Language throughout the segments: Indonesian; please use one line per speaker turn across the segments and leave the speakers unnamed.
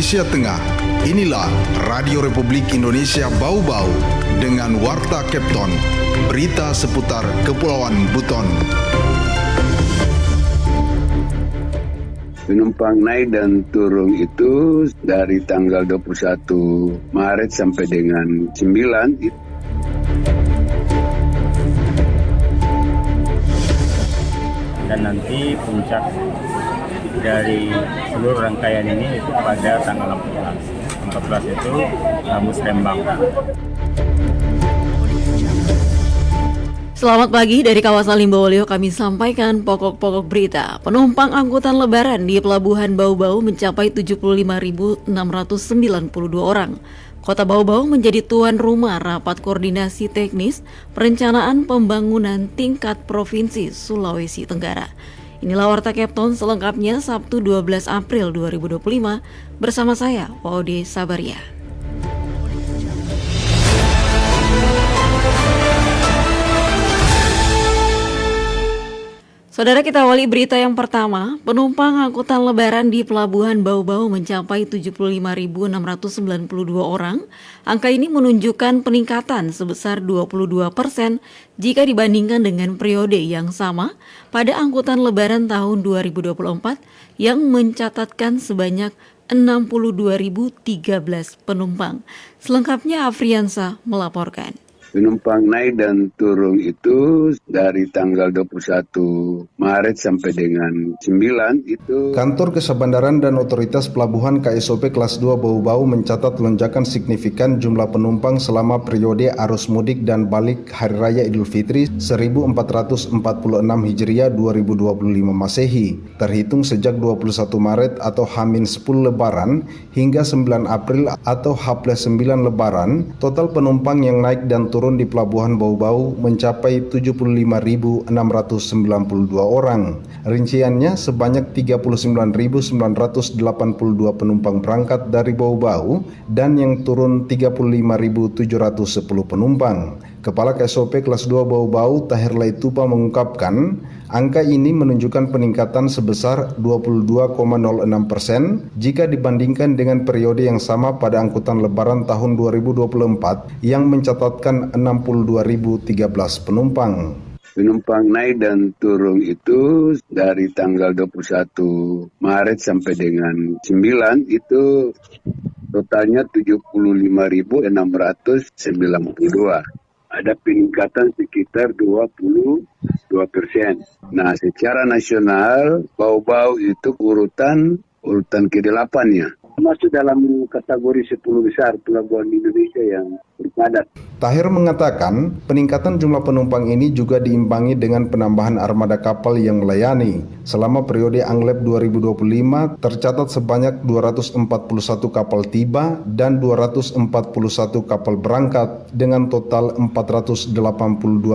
Indonesia Tengah. Inilah Radio Republik Indonesia Bau-Bau dengan Warta Kepton, berita seputar Kepulauan Buton.
Penumpang naik dan turun itu dari tanggal 21 Maret sampai dengan 9 itu.
Dan nanti puncak dari seluruh rangkaian ini itu pada tanggal 14 itu Musrembang.
Selamat pagi dari kawasan Limbowolio, kami sampaikan pokok-pokok berita. Penumpang angkutan lebaran di Pelabuhan Bau-Bau mencapai 75.692 orang. Kota Bau-Bau menjadi tuan rumah rapat koordinasi teknis perencanaan pembangunan tingkat Provinsi Sulawesi Tenggara. Inilah Warta Kepton selengkapnya Sabtu 12 April 2025 bersama saya, Waude Sabaria. Saudara, kita awali berita yang pertama. Penumpang angkutan lebaran di Pelabuhan Bau-Bau mencapai 75.692 orang. Angka ini menunjukkan peningkatan sebesar 22% jika dibandingkan dengan periode yang sama pada angkutan lebaran tahun 2024 yang mencatatkan sebanyak 62.013 penumpang. Selengkapnya Afriansa melaporkan.
Penumpang naik dan turun itu dari tanggal 21 Maret sampai dengan 9 itu.
Kantor Kesabandaran dan Otoritas Pelabuhan KSOP kelas 2 Bau-Bau mencatat lonjakan signifikan jumlah penumpang selama periode arus mudik dan balik Hari Raya Idul Fitri 1446 Hijriah 2025 Masehi. Terhitung sejak 21 Maret atau H-10 Lebaran hingga 9 April atau H+9 Lebaran, total penumpang yang naik dan turun di Pelabuhan Bau-Bau mencapai 75.692 orang. Rinciannya sebanyak 39.982 penumpang berangkat dari Bau-Bau dan yang turun 35.710 penumpang. Kepala KSOP kelas 2 Bau-Bau Tahir Laitupa mengungkapkan, angka ini menunjukkan peningkatan sebesar 22,06% jika dibandingkan dengan periode yang sama pada angkutan lebaran tahun 2024 yang mencatatkan 62.013 penumpang.
Penumpang naik dan turun itu dari tanggal 21 Maret sampai dengan 9 itu totalnya 75.692. Ada peningkatan sekitar 22%. Nah, secara nasional Bau-Bau itu urutan ke-8-nya. Masuk dalam kategori 10 besar pelabuhan Indonesia yang berpadat.
Tahir mengatakan peningkatan jumlah penumpang ini juga diimbangi dengan penambahan armada kapal yang melayani. Selama periode Angleb 2025 tercatat sebanyak 241 kapal tiba dan 241 kapal berangkat dengan total 482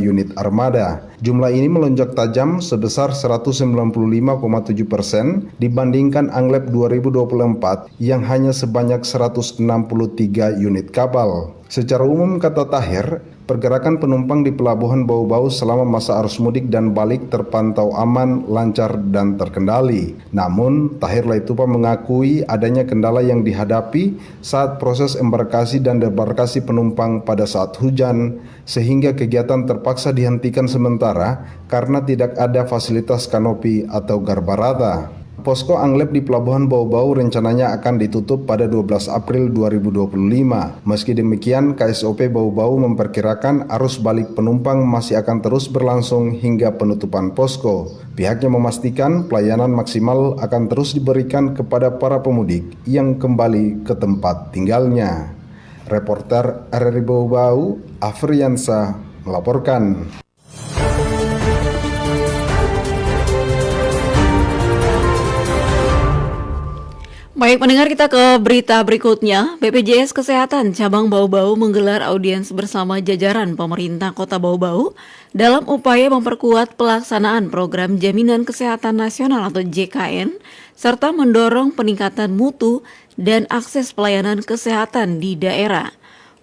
unit armada. Jumlah ini melonjak tajam sebesar 195,7% dibandingkan Angleb 2024 yang hanya sebanyak 163 unit kapal. Secara umum, kata Tahir, pergerakan penumpang di Pelabuhan Bau-Bau selama masa arus mudik dan balik terpantau aman, lancar, dan terkendali. Namun, Tahir Laitupa mengakui adanya kendala yang dihadapi saat proses embarkasi dan debarkasi penumpang pada saat hujan, sehingga kegiatan terpaksa dihentikan sementara karena tidak ada fasilitas kanopi atau garbarata. Posko Angleb di Pelabuhan Bau-Bau rencananya akan ditutup pada 12 April 2025. Meski demikian, KSOP Bau-Bau memperkirakan arus balik penumpang masih akan terus berlangsung hingga penutupan posko. Pihaknya memastikan pelayanan maksimal akan terus diberikan kepada para pemudik yang kembali ke tempat tinggalnya. Reporter RRI Bau-Bau, Afriansa melaporkan.
Baik pendengar, kita ke berita berikutnya. BPJS Kesehatan Cabang Bau-Bau menggelar audiens bersama jajaran pemerintah Kota Bau-Bau dalam upaya memperkuat pelaksanaan program Jaminan Kesehatan Nasional atau JKN serta mendorong peningkatan mutu dan akses pelayanan kesehatan di daerah.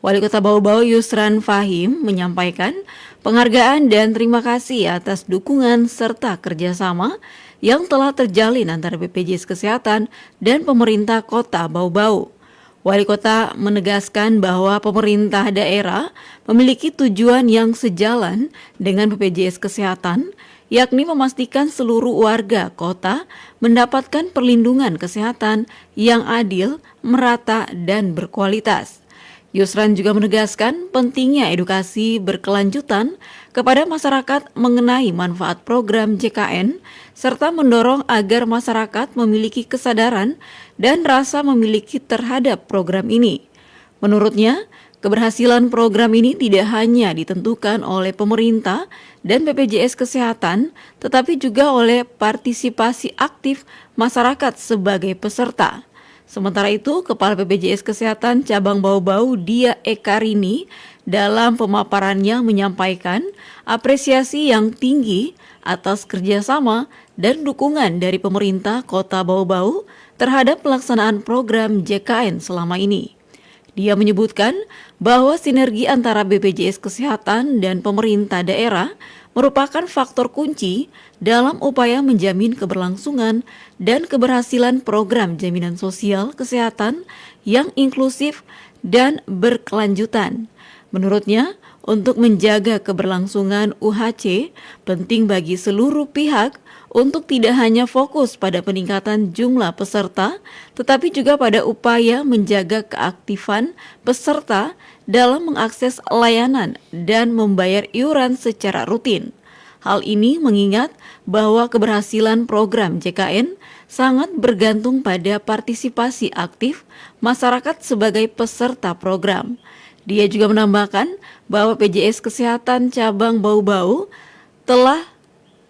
Wali Kota Bau-Bau Yusran Fahim menyampaikan penghargaan dan terima kasih atas dukungan serta kerjasama yang telah terjalin antara BPJS Kesehatan dan pemerintah Kota Bau-Bau. Wali Kota menegaskan bahwa pemerintah daerah memiliki tujuan yang sejalan dengan BPJS Kesehatan, yakni memastikan seluruh warga kota mendapatkan perlindungan kesehatan yang adil, merata, dan berkualitas. Yusran juga menegaskan pentingnya edukasi berkelanjutan kepada masyarakat mengenai manfaat program JKN, serta mendorong agar masyarakat memiliki kesadaran dan rasa memiliki terhadap program ini. Menurutnya, keberhasilan program ini tidak hanya ditentukan oleh pemerintah dan BPJS Kesehatan, tetapi juga oleh partisipasi aktif masyarakat sebagai peserta. Sementara itu, Kepala BPJS Kesehatan Cabang Bau-Bau Dia Ekarini dalam pemaparannya menyampaikan apresiasi yang tinggi atas kerjasama dan dukungan dari pemerintah Kota Bau-Bau terhadap pelaksanaan program JKN selama ini. Dia menyebutkan bahwa sinergi antara BPJS Kesehatan dan pemerintah daerah merupakan faktor kunci dalam upaya menjamin keberlangsungan dan keberhasilan program jaminan sosial kesehatan yang inklusif dan berkelanjutan. Menurutnya, untuk menjaga keberlangsungan UHC, penting bagi seluruh pihak untuk tidak hanya fokus pada peningkatan jumlah peserta, tetapi juga pada upaya menjaga keaktifan peserta dalam mengakses layanan dan membayar iuran secara rutin. Hal ini mengingat bahwa keberhasilan program JKN sangat bergantung pada partisipasi aktif masyarakat sebagai peserta program. Dia juga menambahkan bahwa BPJS Kesehatan Cabang Bau-Bau telah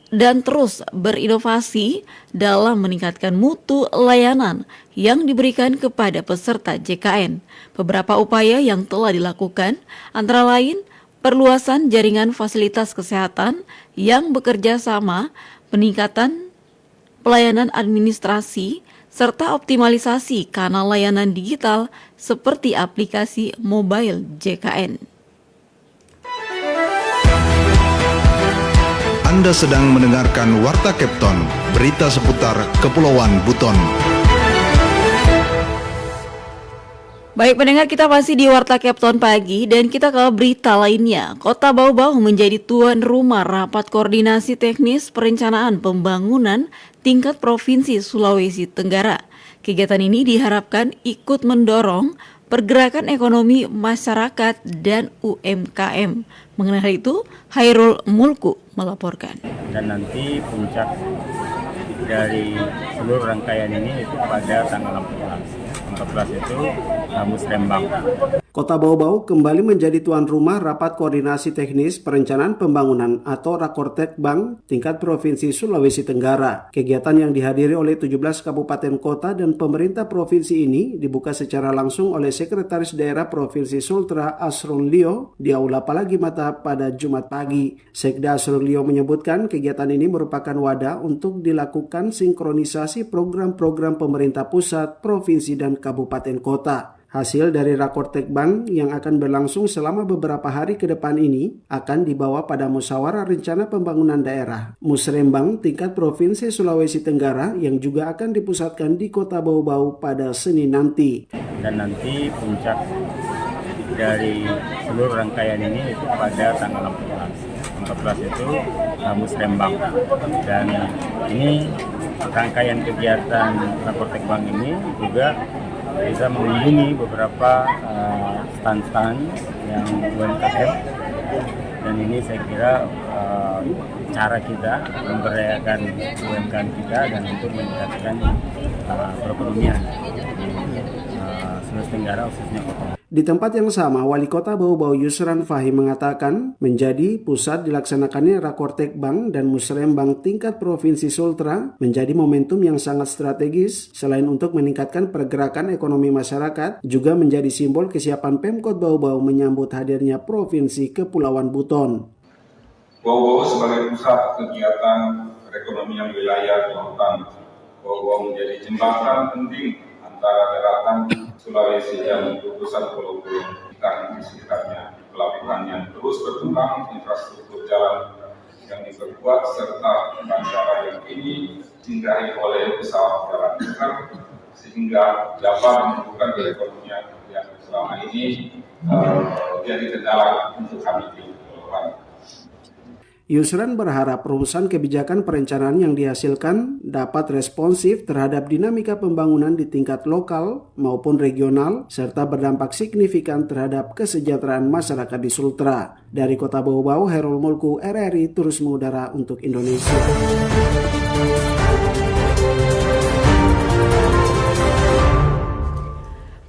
dan terus berinovasi dalam meningkatkan mutu layanan yang diberikan kepada peserta JKN. Beberapa upaya yang telah dilakukan antara lain perluasan jaringan fasilitas kesehatan yang bekerja sama, peningkatan pelayanan administrasi, serta optimalisasi kanal layanan digital seperti aplikasi mobile JKN.
Anda sedang mendengarkan Warta Kepton, berita seputar Kepulauan Buton.
Baik pendengar, kita masih di Warta Kepton pagi dan kita ke berita lainnya. Kota Bau-Bau menjadi tuan rumah rapat koordinasi teknis perencanaan pembangunan tingkat Provinsi Sulawesi Tenggara. Kegiatan ini diharapkan ikut mendorong pergerakan ekonomi masyarakat dan UMKM. Mengenai hal itu, Hairul Mulku melaporkan.
Dan nanti puncak dari seluruh rangkaian ini itu pada tanggal 14 itu Musrembang.
Kota Bau-Bau kembali menjadi tuan rumah Rapat Koordinasi Teknis Perencanaan Pembangunan atau Rakortekbang tingkat Provinsi Sulawesi Tenggara. Kegiatan yang dihadiri oleh 17 kabupaten kota dan pemerintah provinsi ini dibuka secara langsung oleh Sekretaris Daerah Provinsi Sultra Asrul Lio di Aula Palagi Mata pada Jumat pagi. Sekda Asrul Lio menyebutkan kegiatan ini merupakan wadah untuk dilakukan sinkronisasi program-program pemerintah pusat, provinsi, dan kabupaten kota. Hasil dari Rakortekbang yang akan berlangsung selama beberapa hari ke depan ini akan dibawa pada Musyawarah Rencana Pembangunan Daerah Musrembang tingkat Provinsi Sulawesi Tenggara yang juga akan dipusatkan di Kota Bau-Bau pada Senin nanti.
Dan nanti puncak dari seluruh rangkaian ini itu pada tanggal 14 itu Musrembang. Dan ini rangkaian kegiatan Rakortekbang ini juga bisa mengunjungi beberapa stand-stand yang UMKM, dan ini saya kira cara kita memberdayakan UMKM kita dan untuk meningkatkan perekonomian Sulawesi Tenggara khususnya kota.
Di tempat yang sama, Wali Kota Bau-Bau Yusran Fahim mengatakan menjadi pusat dilaksanakannya Rakortekbang dan Musrembang tingkat Provinsi Sultra menjadi momentum yang sangat strategis. Selain untuk meningkatkan pergerakan ekonomi masyarakat, juga menjadi simbol kesiapan Pemkot Bau-Bau menyambut hadirnya Provinsi Kepulauan Buton.
Bau-Bau sebagai pusat kegiatan perekonomian wilayah Selatan, Bau-Bau menjadi jembatan penting antara daratan Sulawesi dan 21 pulau-pulau di sekitarnya. Pelabuhan yang terus berkembang, infrastruktur jalan yang diperkuat, serta bandara yang kini disinggahi oleh pesawat jalan terbang sehingga dapat menumbuhkan perekonomian yang selama ini jadi kendala untuk kami di Pulau.
Yusran berharap rumusan kebijakan perencanaan yang dihasilkan dapat responsif terhadap dinamika pembangunan di tingkat lokal maupun regional, serta berdampak signifikan terhadap kesejahteraan masyarakat di Sultra. Dari Kota Bau-Bau, Herul Mulku, RRI terus mengudara untuk Indonesia.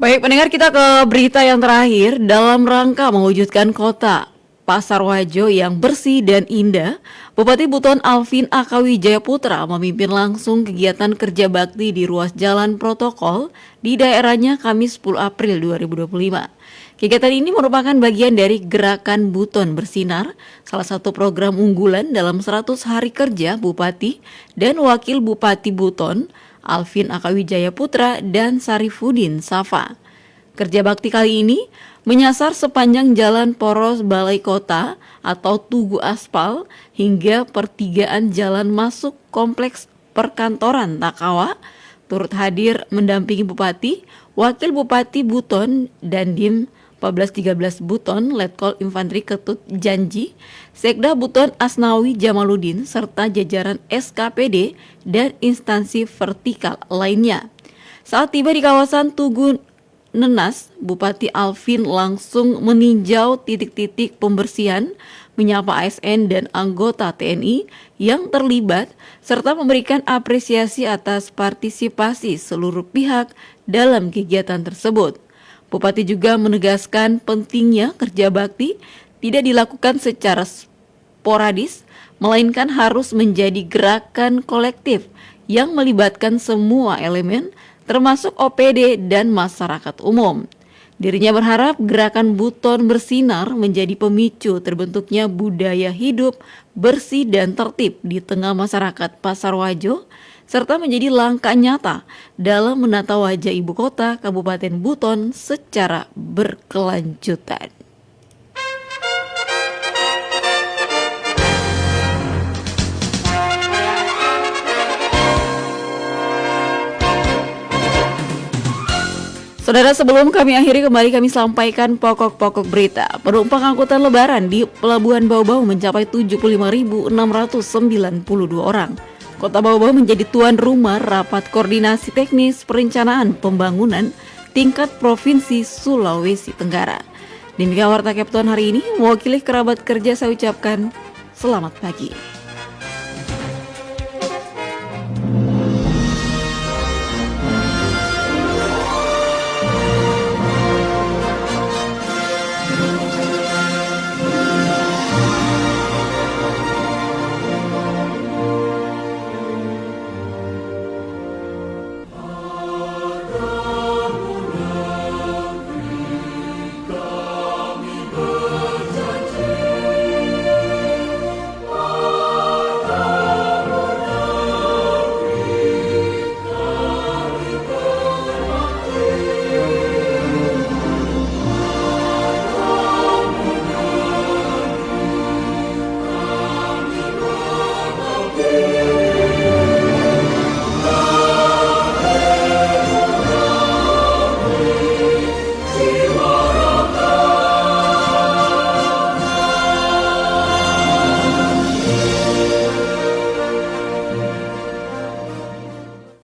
Baik pendengar, kita ke berita yang terakhir. Dalam rangka mewujudkan kota Pasarwajo yang bersih dan indah, Bupati Buton Alvin Akawijaya Putra memimpin langsung kegiatan kerja bakti di ruas jalan protokol di daerahnya Kamis 10 April 2025. Kegiatan ini merupakan bagian dari Gerakan Buton Bersinar, salah satu program unggulan dalam 100 hari kerja Bupati dan Wakil Bupati Buton, Alvin Akawijaya Putra dan Sarifudin Safa. Kerja bakti kali ini menyasar sepanjang jalan poros Balai Kota atau Tugu Aspal hingga pertigaan jalan masuk kompleks perkantoran Takawa. Turut hadir mendampingi Bupati, Wakil Bupati Buton, Dandim 1413 Buton, Letkol Infanteri Ketut Janji, Sekda Buton Asnawi Jamaludin, serta jajaran SKPD dan instansi vertikal lainnya. Saat tiba di kawasan Tugu Nenas, Bupati Alvin langsung meninjau titik-titik pembersihan, menyapa ASN dan anggota TNI yang terlibat, serta memberikan apresiasi atas partisipasi seluruh pihak dalam kegiatan tersebut. Bupati juga menegaskan pentingnya kerja bakti tidak dilakukan secara sporadis, melainkan harus menjadi gerakan kolektif yang melibatkan semua elemen, termasuk OPD dan masyarakat umum. Dirinya berharap Gerakan Buton Bersinar menjadi pemicu terbentuknya budaya hidup bersih dan tertib di tengah masyarakat Pasarwajo, serta menjadi langkah nyata dalam menata wajah ibu kota Kabupaten Buton secara berkelanjutan. Saudara, sebelum kami akhiri, kami sampaikan pokok-pokok berita. Penumpang angkutan lebaran di Pelabuhan Bau-Bau mencapai 75.692 orang. Kota Bau-Bau menjadi tuan rumah rapat koordinasi teknis perencanaan pembangunan tingkat Provinsi Sulawesi Tenggara. Demikian Warta Kepton hari ini, mewakili kerabat kerja saya ucapkan selamat pagi.